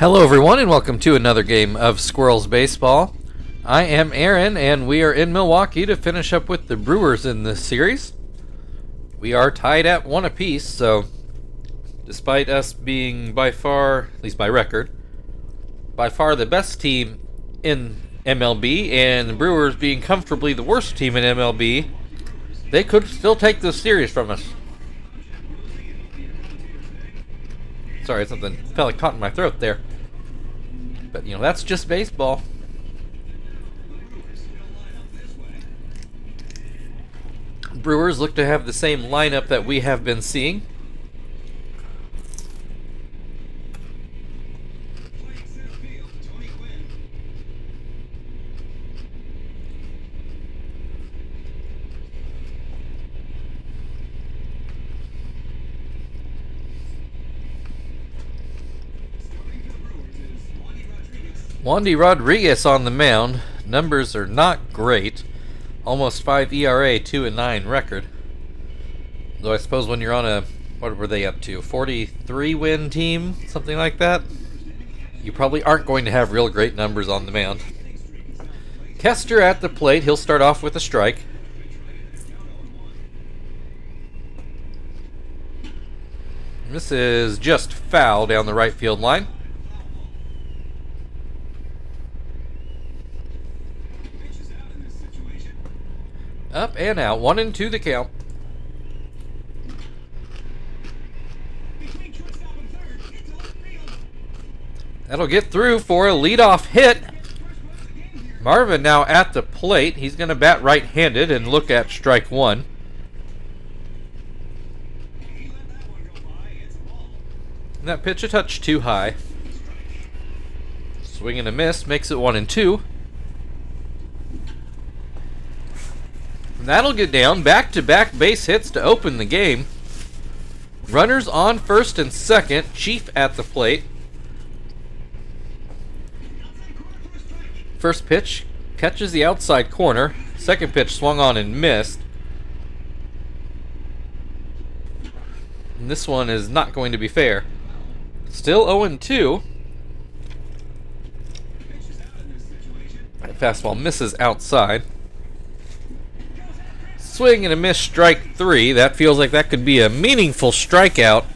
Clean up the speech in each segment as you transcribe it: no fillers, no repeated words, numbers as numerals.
Hello everyone and welcome to another game of Squirrels Baseball. I am Aaron and we are in Milwaukee to finish up with the Brewers in this series. We are tied at 1 apiece, so despite us being by far, at least by record, by far the best team in MLB and the Brewers being comfortably the worst team in MLB, they could still take this series from us. Sorry, something felt like caught in my throat there. But, you know, that's just baseball. Brewers look to have the same lineup that we have been seeing. Wandy Rodriguez on the mound. Numbers are not great. Almost 5 ERA, 2-9 record. Though I suppose when you're on a, what were they up to, 43 win team? Something like that? You probably aren't going to have real great numbers on the mound. Kester at the plate. He'll start off with a strike. This is just foul down the right field line. Up and out, 1-2 the count. That'll get through for a leadoff hit. Marvin now at the plate. He's going to bat right-handed and look at strike one. And that pitch a touch too high. Swing and a miss makes it 1-2. And that'll get down. Back-to-back base hits to open the game. Runners on first and second. Chief at the plate. First pitch catches the outside corner. Second pitch swung on and missed. And this one is not going to be fair. Still 0-2. That fastball misses outside. Swing and a miss, strike three. That feels like that could be a meaningful strikeout.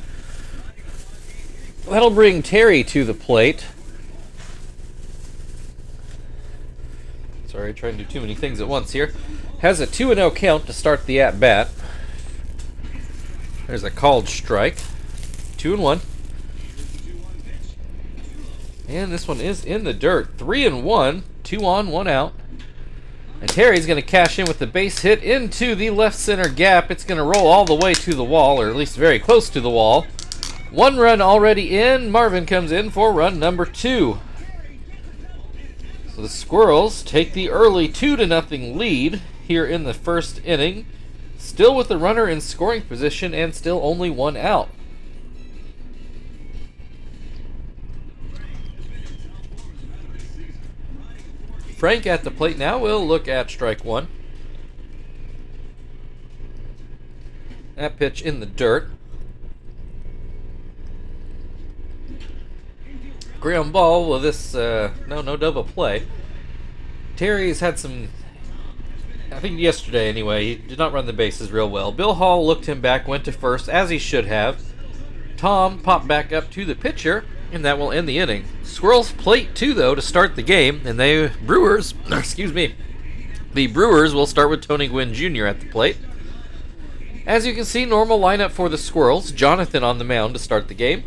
That'll bring Terry to the plate. Sorry, trying to do too many things at once here. Has a 2-0 count to start the at-bat. There's a called strike. 2-1. And this one is in the dirt. 3-1. 2 on, 1 out. And Terry's going to cash in with the base hit into the left center gap. It's going to roll all the way to the wall, or at least very close to the wall. 1 run already in. Marvin comes in for run number 2. So the Squirrels take the early 2-0 lead here in the first inning. Still with the runner in scoring position and still only 1 out. Frank at the plate now will look at strike one. That pitch in the dirt. Ground ball with this, no double play. Terry's had some, I think yesterday anyway, he did not run the bases real well. Bill Hall looked him back, went to first, as he should have. Tom popped back up to the pitcher, and that will end the inning. Squirrels plate 2 though to start the game, and the Brewers will start with Tony Gwynn Jr. at the plate. As you can see, normal lineup for the Squirrels. Jonathan on the mound to start the game.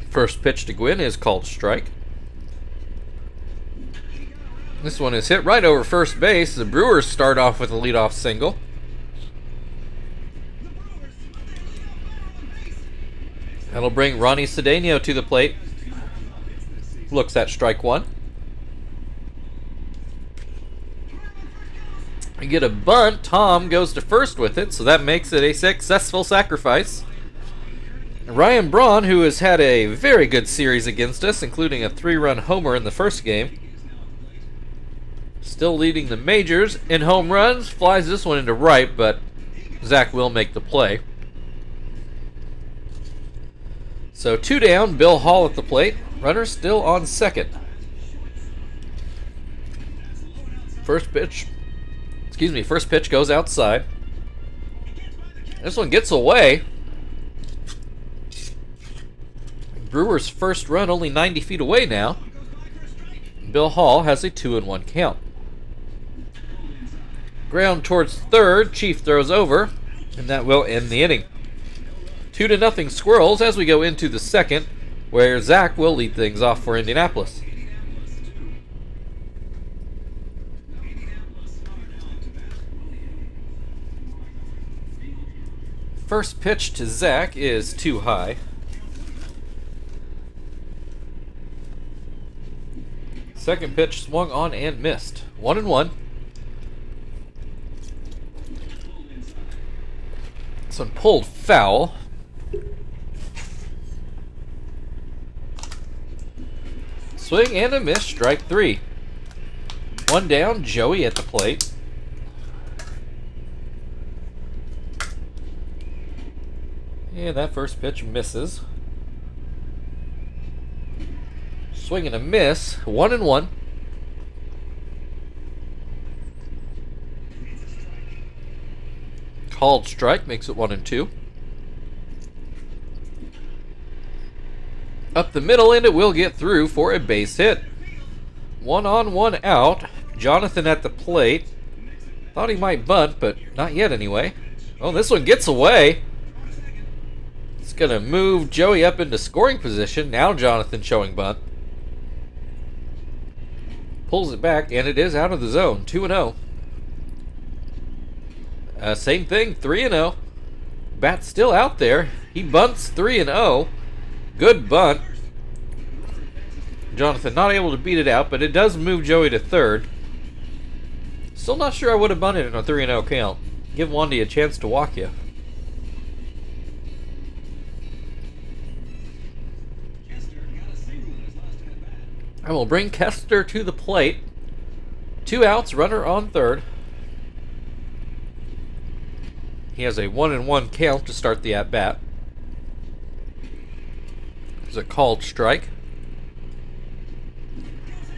First pitch to Gwynn is called strike. This one is hit right over first base. The Brewers start off with a leadoff single. That'll bring Ronnie Cedeno to the plate. Looks at strike one. We get a bunt. Tom goes to first with it, so that makes it a successful sacrifice. Ryan Braun, who has had a very good series against us, including a 3-run homer in the first game, still leading the majors in home runs. Flies this one into right, but Zach will make the play. So 2 down, Bill Hall at the plate. Runner still on second. First pitch goes outside. This one gets away. Brewers' first run only 90 feet away now. Bill Hall has a 2-1 count. Ground towards third. Chief throws over, and that will end the inning. 2-0 Squirrels as we go into the second, where Zach will lead things off for Indianapolis. First pitch to Zach is too high. Second pitch swung on and missed. 1-1. This one pulled foul. Swing and a miss, strike 3. 1 down, Joey at the plate. And that first pitch misses. Swing and a miss, 1-1. Called strike makes it 1-2. Up the middle, and it will get through for a base hit. 1 on, 1 out. Jonathan at the plate. Thought he might bunt, but not yet anyway. Oh, this one gets away. It's going to move Joey up into scoring position. Now Jonathan showing bunt. Pulls it back, and it is out of the zone. 2-0. Same thing, 3-0. Bat's still out there. He bunts 3-0. Good bunt. Jonathan not able to beat it out, but it does move Joey to third. Still not sure I would have bunted in a 3-0 count. Give Wandy a chance to walk you. I will bring Kester to the plate. 2 outs, runner on third. He has a 1-1 count to start the at-bat. There's a called strike.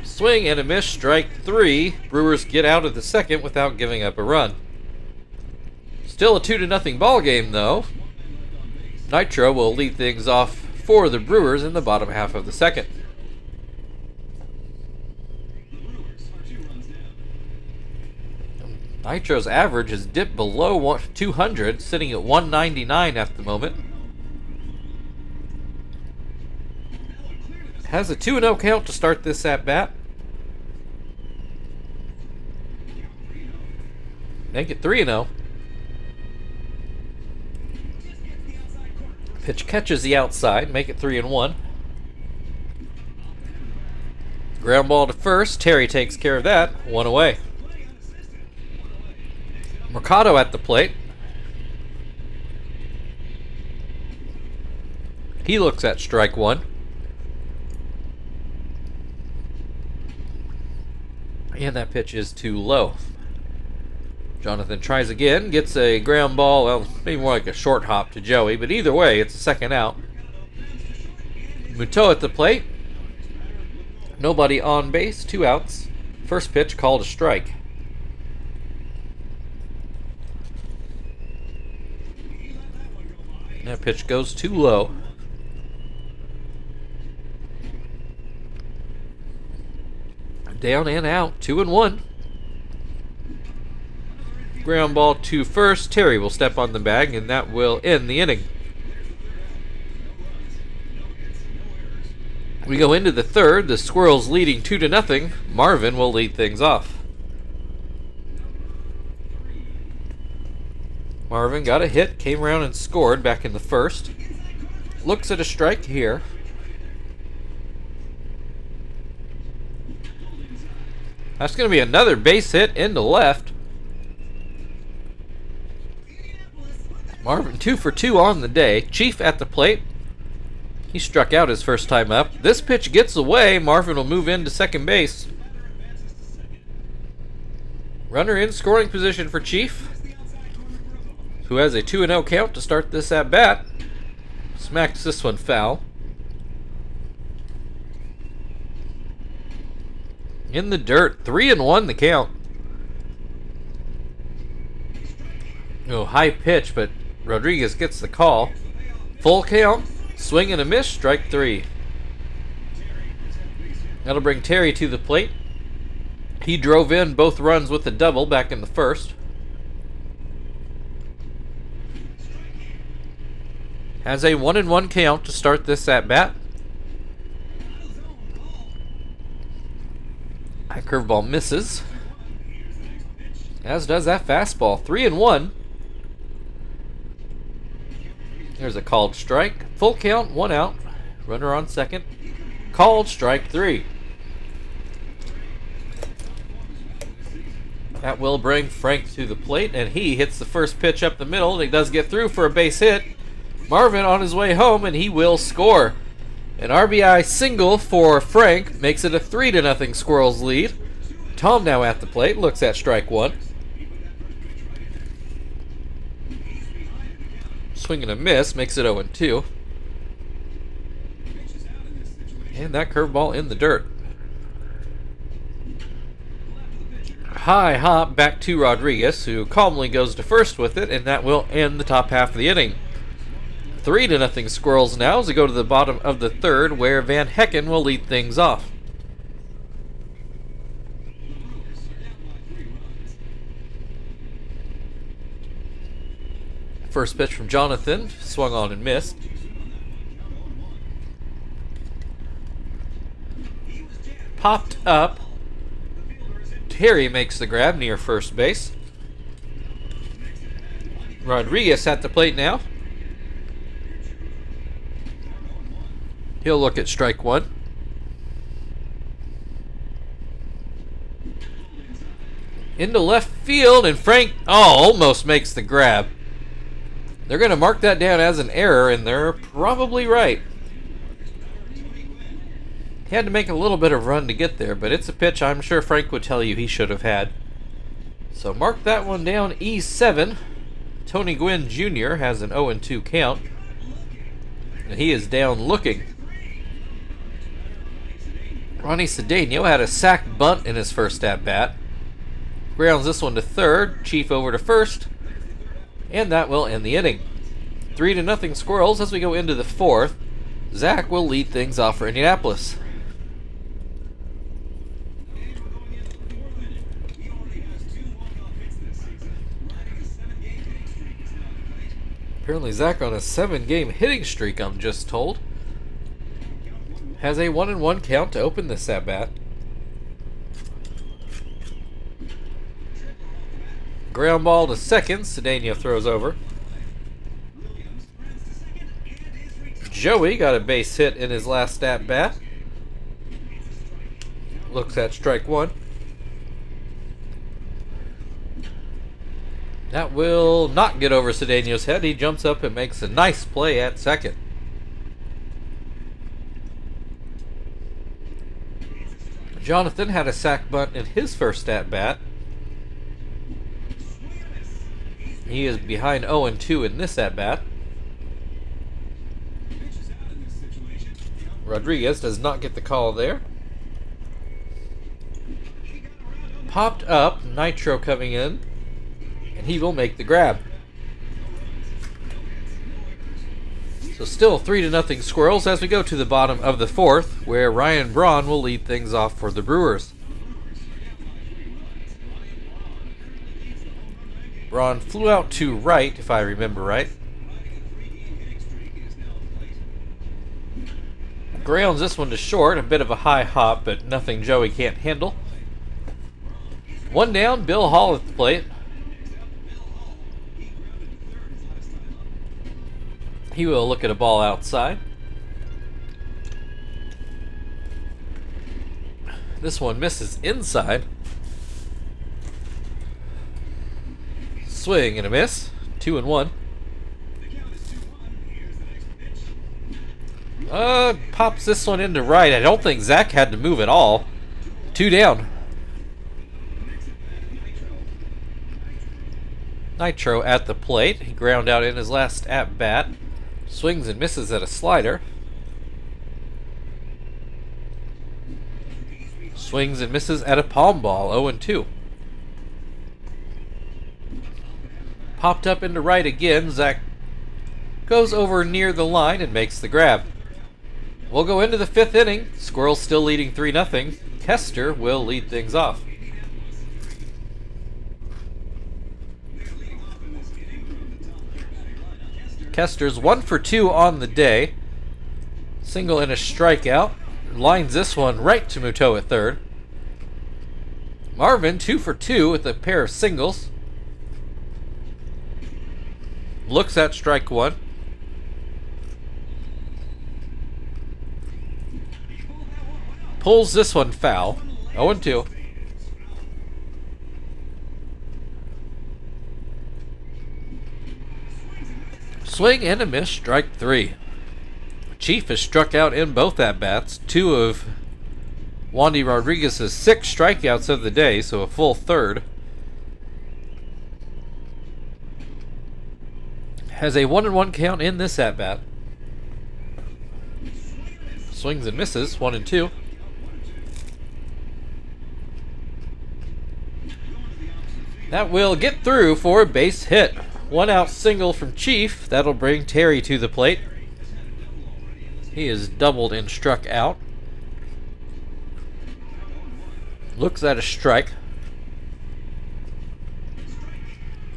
Swing and a miss, strike 3. Brewers get out of the second without giving up a run. Still a 2-0 ball game, though. Nitro will lead things off for the Brewers in the bottom half of the second. Nitro's average has dipped below 200, sitting at 199 at the moment. Has a 2-0 count to start this at-bat. Make it 3-0. Pitch catches the outside, make it 3-1. Ground ball to first. Terry takes care of that. 1 away. Mercado at the plate. He looks at strike 1. And that pitch is too low. Jonathan tries again, gets a ground ball, well, maybe more like a short hop to Joey, but either way, it's a second out. Muto at the plate. Nobody on base, 2 outs. First pitch called a strike. That pitch goes too low. Down and out, 2-1. Ground ball to first. Terry will step on the bag, and that will end the inning. We go into the third. The Squirrels leading 2-0. Marvin will lead things off. Marvin got a hit, came around and scored back in the first. Looks at a strike here. That's going to be another base hit into left. Marvin 2 for 2 on the day. Chief at the plate. He struck out his first time up. This pitch gets away. Marvin will move into second base. Runner in scoring position for Chief, who has a 2-0 count to start this at bat. Smacks this one foul. In the dirt, 3-1 the count. Oh, high pitch, but Rodriguez gets the call. Full count, swing and a miss, strike 3. That'll bring Terry to the plate. He drove in both runs with the double back in the first. Has a 1-1 count to start this at bat. That curveball misses, as does that fastball. 3-1. There's a called strike. Full count, 1 out. Runner on second. Called strike 3. That will bring Frank to the plate, and he hits the first pitch up the middle, and he does get through for a base hit. Marvin on his way home, and he will score. An RBI single for Frank makes it a 3-0 Squirrels lead. Tom now at the plate, looks at strike 1. Swing and a miss makes it 0-2. And that curveball in the dirt. High hop back to Rodriguez, who calmly goes to first with it, and that will end the top half of the inning. 3-0 Squirrels now as we go to the bottom of the third, where Van Hecken will lead things off. First pitch from Jonathan, swung on and missed. Popped up. Terry makes the grab near first base. Rodriguez at the plate now. He'll look at strike 1. Into left field, and Frank, almost makes the grab. They're going to mark that down as an error, and they're probably right. He had to make a little bit of run to get there, but it's a pitch I'm sure Frank would tell you he should have had. So mark that one down, E7. Tony Gwynn Jr. has an 0-2 count, and he is down looking. Ronnie Cedeno had a sac bunt in his first at-bat. Grounds this one to third, Chief over to first, and that will end the inning. 3-0 Squirrels as we go into the fourth. Zach will lead things off for Indianapolis. Apparently Zach on a 7-game hitting streak, I'm just told. Has a 1-1 count to open this at-bat. Ground ball to second. Cedeno throws over. Joey got a base hit in his last at-bat. Looks at strike 1. That will not get over Cedeno's head. He jumps up and makes a nice play at second. Jonathan had a sac bunt in his first at-bat. He is behind 0-2 in this at-bat. Rodriguez does not get the call there. Popped up, Nitro coming in, and he will make the grab. So still 3-0 Squirrels as we go to the bottom of the fourth, where Ryan Braun will lead things off for the Brewers. Braun flew out to right, if I remember right. Grounds this one to short, a bit of a high hop, but nothing Joey can't handle. One down, Bill Hall at the plate. He will look at a ball outside. This one misses inside. Swing and a miss. 2-1. Pops this one into right. I don't think Zach had to move at all. 2 down. Nitro at the plate. He ground out in his last at-bat. Swings and misses at a slider. Swings and misses at a palm ball, 0-2. Popped up into right again. Zach goes over near the line and makes the grab. We'll go into the 5th inning. Squirrels still leading 3-0. Kester will lead things off. Kester's 1 for 2 on the day. Single and a strikeout. Lines this one right to Muto at third. Marvin 2 for 2 with a pair of singles. Looks at strike one. Pulls this one foul. 0-2. Swing and a miss, strike three. Chief has struck out in both at-bats. 2 of Wandy Rodriguez's 6 strikeouts of the day, so a full third. Has a 1-1 count in this at-bat. Swings and misses, 1-2. That will get through for a base hit. 1 out single from Chief. That'll bring Terry to the plate. He is doubled and struck out. Looks at a strike.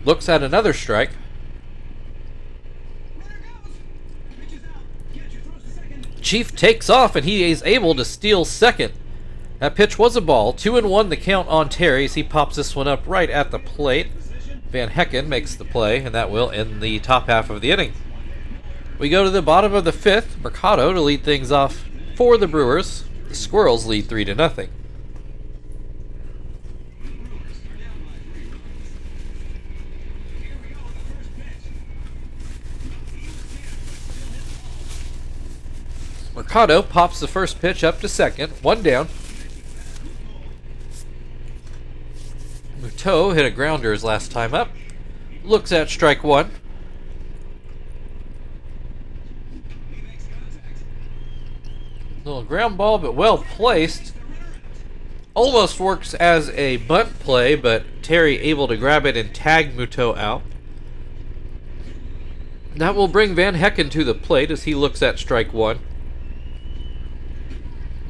Looks at another strike. Chief takes off and he is able to steal second. That pitch was a ball. 2-1 the count on Terry as he pops this one up right at the plate. Van Hecken makes the play, and that will end the top half of the inning. We go to the bottom of the 5th. Mercado to lead things off for the Brewers. The Squirrels lead 3-0. Mercado pops the first pitch up to second. 1 down. Muto hit a grounder his last time up. Looks at strike one. Little ground ball, but well placed. Almost works as a bunt play, but Terry able to grab it and tag Muto out. That will bring Van Hecken to the plate as he looks at strike one.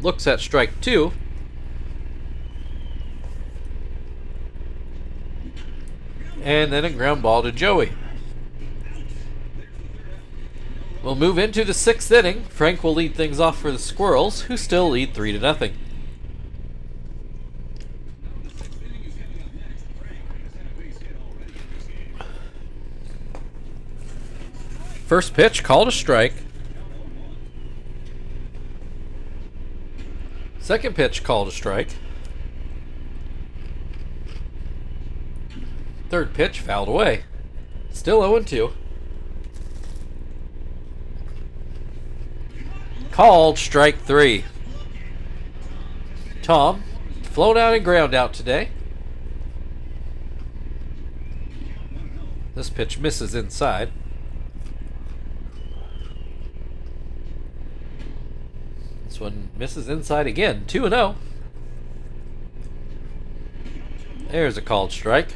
Looks at strike two. And then a ground ball to Joey. We'll move into the 6th inning. Frank will lead things off for the Squirrels, who still lead 3-0. First pitch, called a strike. Second pitch, called a strike. Third pitch, fouled away. Still 0-2. Called strike three. Tom, flown out and ground out today. This pitch misses inside. This one misses inside again. 2-0. There's a called strike.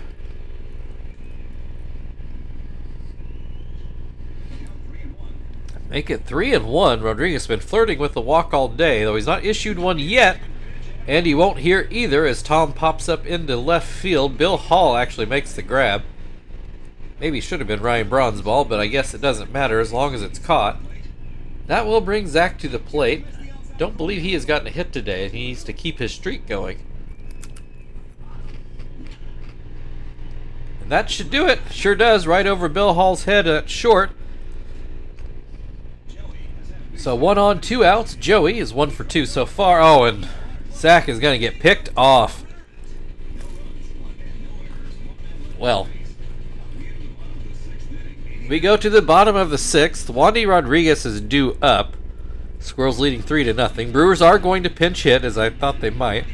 Make it 3-1. Rodriguez has been flirting with the walk all day, though he's not issued one yet. And he won't here either as Tom pops up into left field. Bill Hall actually makes the grab. Maybe should have been Ryan Braun's ball, but I guess it doesn't matter as long as it's caught. That will bring Zach to the plate. Don't believe he has gotten a hit today, and he needs to keep his streak going. And that should do it. Sure does, right over Bill Hall's head at short. So 1 on, 2 outs. Joey is 1 for 2 so far. Oh, and Zach is going to get picked off. Well, we go to the bottom of the 6th. Wandy Rodriguez is due up. Squirrels leading 3-0. Brewers are going to pinch hit, as I thought they might.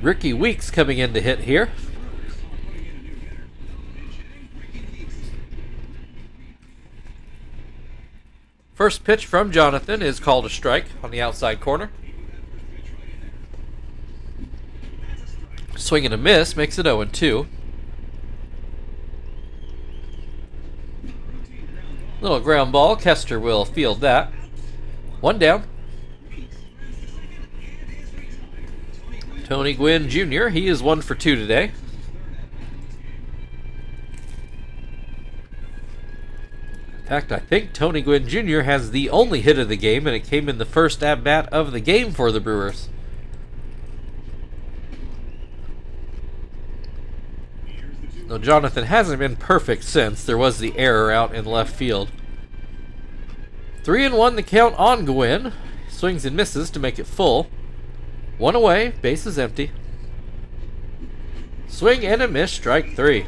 Ricky Weeks coming in to hit here. First pitch from Jonathan is called a strike on the outside corner. Swing and a miss makes it 0-2. Little ground ball. Kester will field that. One down. Tony Gwynn Jr., he is 1 for 2 today. In fact, I think Tony Gwynn Jr. has the only hit of the game, and it came in the first at-bat of the game for the Brewers. Though Jonathan hasn't been perfect since. There was the error out in left field. 3-1 the count on Gwynn. Swings and misses to make it full. One away, base is empty. Swing and a miss, strike 3.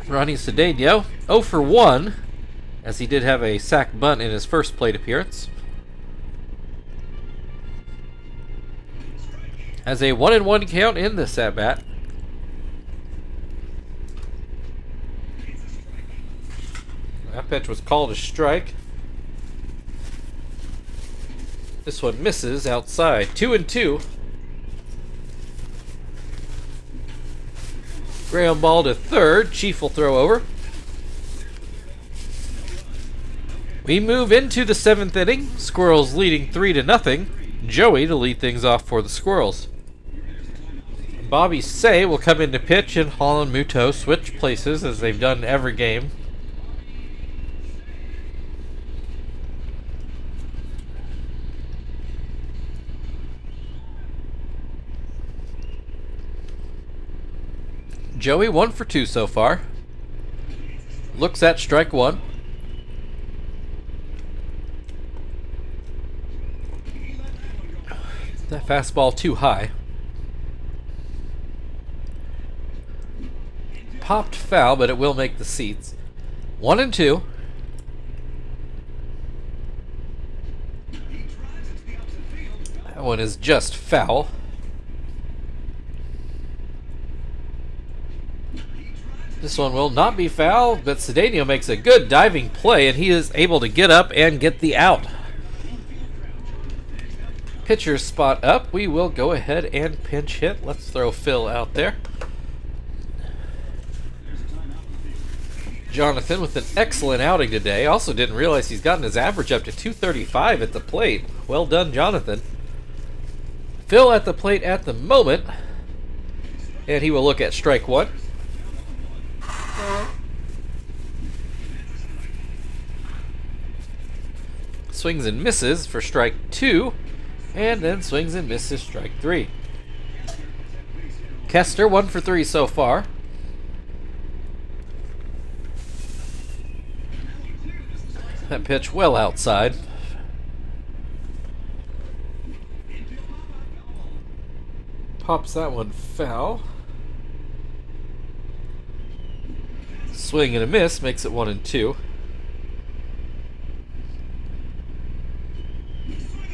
Ronnie Cedeno, 0 for 1, as he did have a sac bunt in his first plate appearance. Has a 1-1 count in this at-bat. That pitch was called a strike. This one misses outside. 2-2. Ground ball to third. Chief will throw over. We move into the 7th inning. Squirrels leading 3-0. Joey to lead things off for the Squirrels. Bobby Say will come in to pitch, and Holland Muto switch places as they've done every game. Joey 1 for 2 so far. Looks at strike 1. That fastball too high. Popped foul, but it will make the seats. 1-2. That one is just foul. This one will not be foul, but Cedeno makes a good diving play, and he is able to get up and get the out. Pitcher's spot up. We will go ahead and pinch hit. Let's throw Phil out there. Jonathan with an excellent outing today. Also didn't realize he's gotten his average up to 235 at the plate. Well done, Jonathan. Phil at the plate at the moment, and he will look at strike 1. Swings and misses for strike 2, and then swings and misses strike 3. Kester 1 for 3 so far. That pitch well outside. Pops that one foul. Swing and a miss makes it 1-2.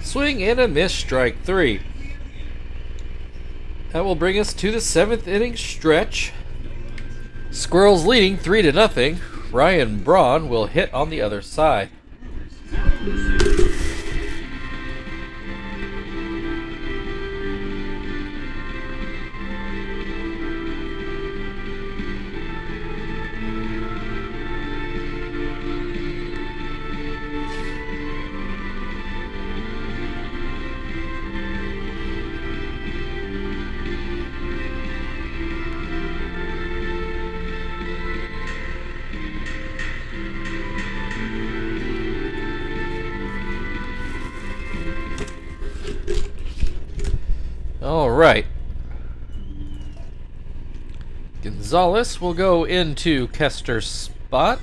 Swing and a miss, strike 3. That will bring us to the 7th inning stretch. Squirrels leading 3-0. Ryan Braun will hit on the other side. All right. Gonzalez will go into Kester's spot.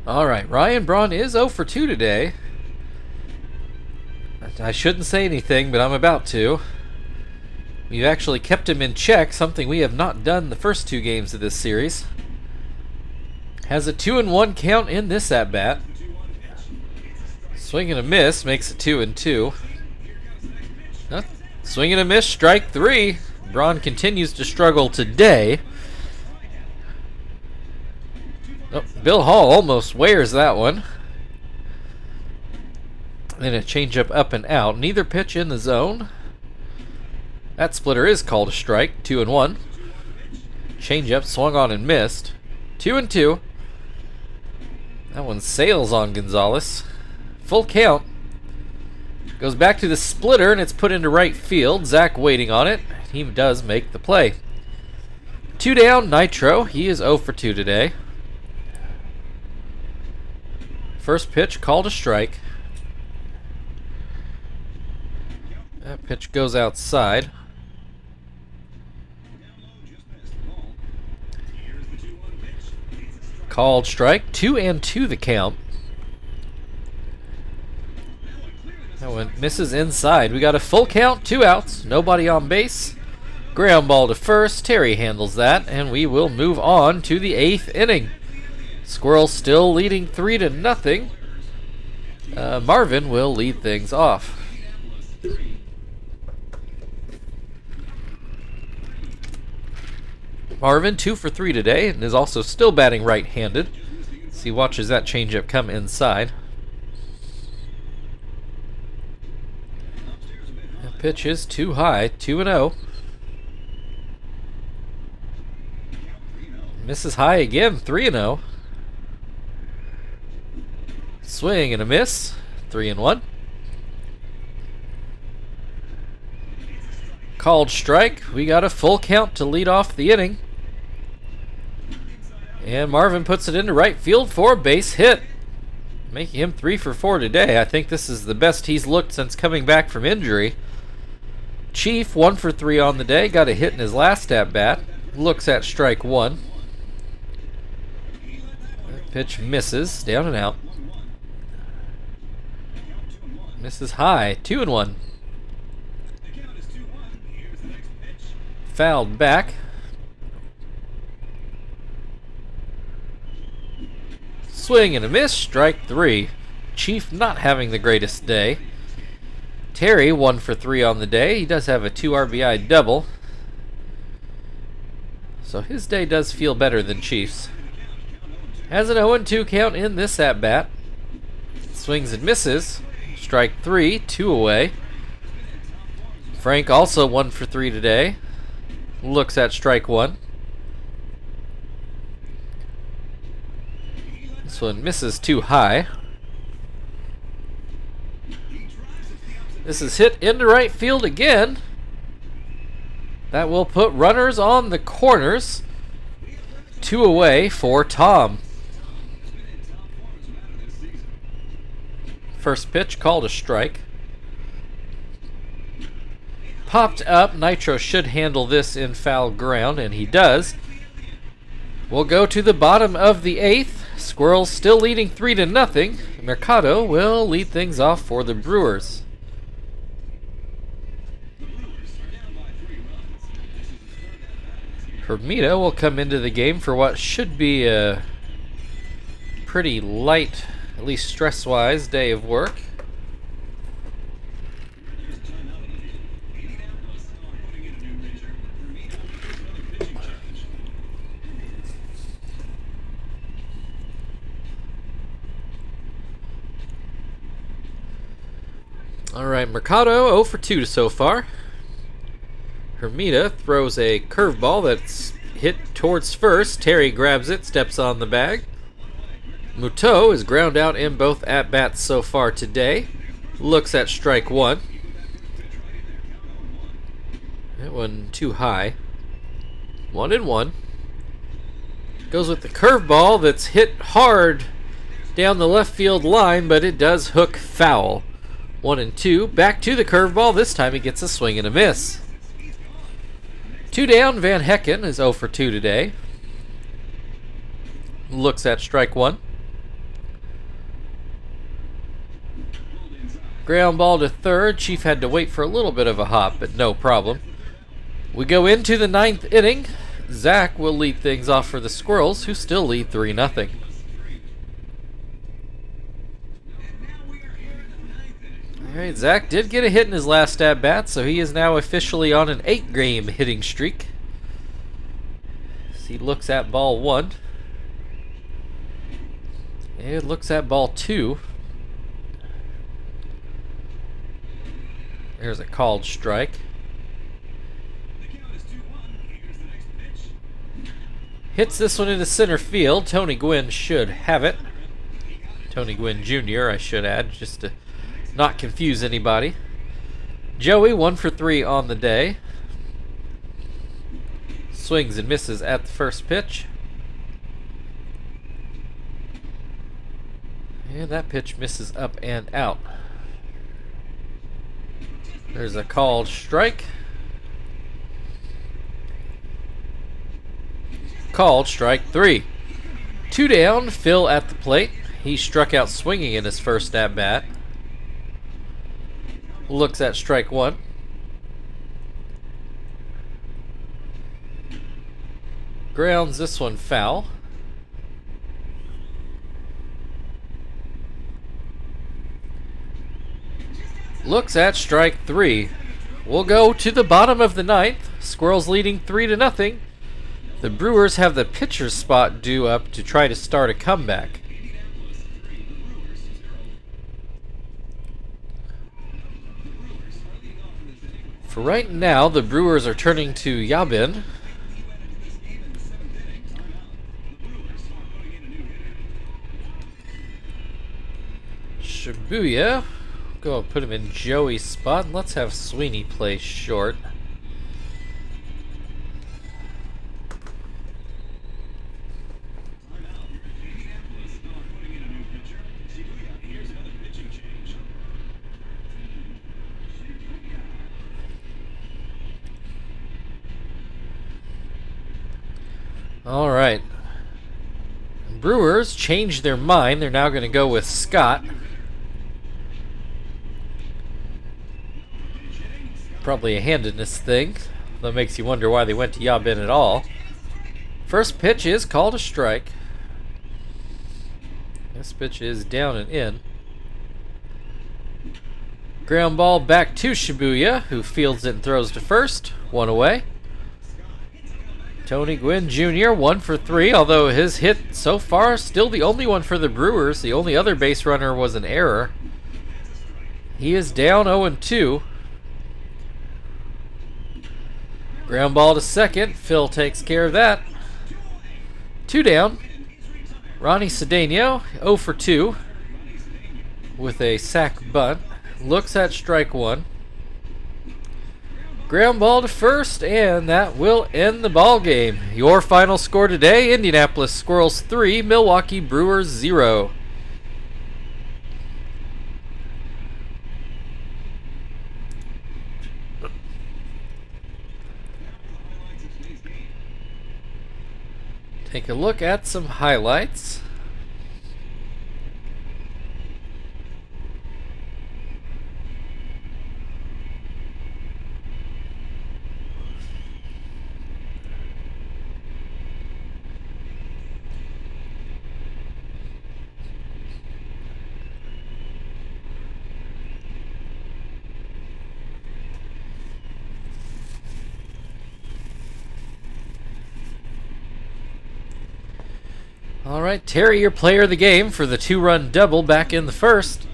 All right, Ryan Braun is 0 for 2 today. I shouldn't say anything, but I'm about to. We've actually kept him in check, something we have not done the first 2 games of this series. Has a 2-1 count in this at-bat. Swing and a miss makes it 2-2. Swing and a miss, strike 3. Braun continues to struggle today. Oh, Bill Hall almost wears that one. And a changeup up and out. Neither pitch in the zone. That splitter is called a strike. 2-1. Changeup swung on and missed. 2-2. That one sails on Gonzalez. Full count. Goes back to the splitter and it's put into right field. Zach waiting on it. He does make the play. 2 down, Nitro. He is 0 for 2 today. First pitch called a strike. That pitch goes outside. Called strike. 2-2 the count. That one misses inside. We got a full count, 2 outs, nobody on base. Ground ball to first. Terry handles that, and we will move on to the 8th inning. Squirrels still leading 3-0. Marvin will lead things off. Marvin 2 for 3 today and is also still batting right-handed. So he watches that changeup come inside. That pitch is too high, 2-0. Misses high again, 3-0. Swing and a miss, 3-1. Called strike. We got a full count to lead off the inning. And Marvin puts it into right field for a base hit, making him 3 for 4 today. I think this is the best he's looked since coming back from injury. Chief 1 for 3 on the day. Got a hit in his last at-bat. Looks at strike 1. That pitch misses. Down and out. Misses high. 2-1. Fouled back. Swing and a miss, strike 3. Chief not having the greatest day. Terry 1 for 3 on the day. He does have a 2 RBI double. So his day does feel better than Chief's. Has an 0-2 count in this at-bat. Swings and misses. Strike 3, 2 away. Frank also 1 for 3 today. Looks at strike 1. This one misses too high. This is hit into right field again. That will put runners on the corners. 2 away for Tom. First pitch called a strike. Popped up. Nitro should handle this in foul ground, and he does. We'll go to the bottom of the 8th. Squirrels still leading 3-0. Mercado will lead things off for the Brewers. Hermida will come into the game for what should be a pretty light, at least stress-wise, day of work. Alright, Mercado 0 for 2 so far. Hermida throws a curveball that's hit towards first. Terry grabs it, steps on the bag. Muto is ground out in both at-bats so far today. Looks at strike 1. That one too high. 1-1. Goes with the curveball that's hit hard down the left field line, but it does hook foul. 1-2. Back to the curveball. This time he gets a swing and a miss. 2 down. Van Hecken is 0 for 2 today. Looks at strike 1. Ground ball to third. Chief had to wait for a little bit of a hop, but no problem. We go into the 9th inning. Zach will lead things off for the Squirrels, who still lead 3-0. Alright, Zach did get a hit in his last at-bat, so he is now officially on an 8-game hitting streak. As he looks at ball 1. And looks at ball 2. There's a called strike. Hits this one into center field. Tony Gwynn should have it. Tony Gwynn Jr., I should add, just to not confuse anybody. Joey, 1 for 3 on the day. Swings and misses at the first pitch. And that pitch misses up and out. There's a called strike. Called strike 3. 2 down, Phil at the plate. He struck out swinging in his first at-bat. Looks at strike 1. Grounds this one foul. Looks at strike 3. We'll go to the bottom of the 9th. Squirrels leading 3-0. The Brewers have the pitcher's spot due up to try to start a comeback. For right now, the Brewers are turning to Yabin. Shibuya. Go and put him in Joey's spot. Let's have Sweeney play short. All right. Brewers changed their mind. They're now going to go with Scott. Probably a handedness thing. That makes you wonder why they went to Yabin at all. First pitch is called a strike. This pitch is down and in. Ground ball back to Shibuya, who fields it and throws to first. 1 away. Tony Gwynn Jr., 1 for 3, although his hit so far still the only one for the Brewers. The only other base runner was an error. He is down 0-2. Ground ball to second. Phil takes care of that. 2 down. Ronnie Cedeno, 0 for 2 with a sac bunt. Looks at strike 1. Ground ball to first, and that will end the ball game. Your final score today: Indianapolis Squirrels 3, Milwaukee Brewers 0. Take a look at some highlights. Alright, Terry, your player of the game for the 2-run double back in the first.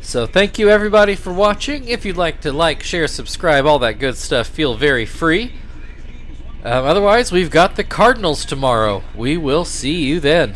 So thank you everybody for watching. If you'd like to like, share, subscribe, all that good stuff, feel very free. Otherwise, we've got the Cardinals tomorrow. We will see you then.